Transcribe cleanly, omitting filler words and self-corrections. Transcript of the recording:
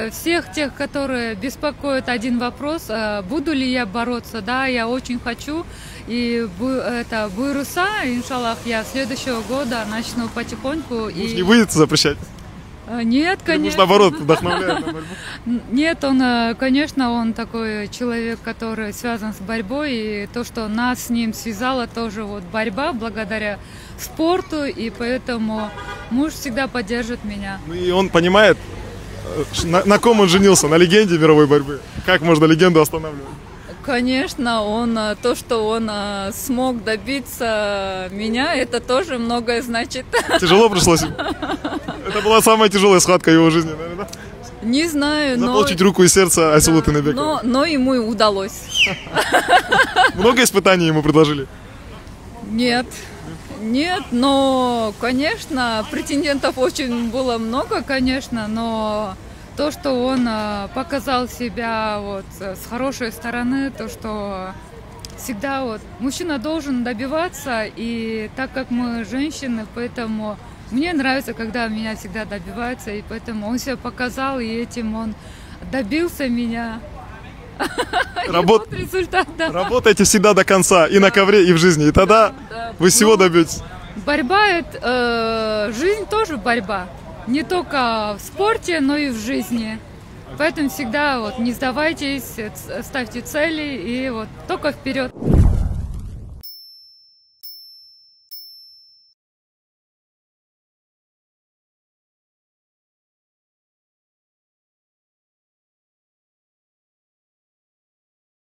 Всех тех, которые беспокоят один вопрос, буду ли я бороться, да, я очень хочу, и это Буйруса, иншаллах, я следующего года начну потихоньку. Муж не будет запрещать? Нет, конечно. Муж, наоборот, вдохновляет на борьбу? Нет, он, конечно, он такой человек, который связан с борьбой, и то, что нас с ним связало, тоже вот борьба благодаря спорту, и поэтому муж всегда поддержит меня. Ну и он понимает, на ком он женился? На легенде мировой борьбы? Как можно легенду останавливать? Конечно, то, что он смог добиться меня, это тоже многое значит. Тяжело пришлось ему? Это была самая тяжелая схватка в его жизни, наверное, да? Не знаю, но... Заполучить руку и сердце Айсулу Тыныбековой. Но ему и удалось. Много испытаний ему предложили? Нет, но, конечно, претендентов очень было много, конечно, но то, что он показал себя вот с хорошей стороны, то, что всегда вот мужчина должен добиваться, и так как мы женщины, поэтому мне нравится, когда меня всегда добиваются, и поэтому он себя показал, и этим он добился меня. Результат, да. Работайте всегда до конца, и на ковре, и в жизни, и тогда вы всего добьетесь. Борьба, жизнь тоже борьба. Не только в спорте, но и в жизни. Поэтому всегда вот не сдавайтесь, ставьте цели и вот только вперед.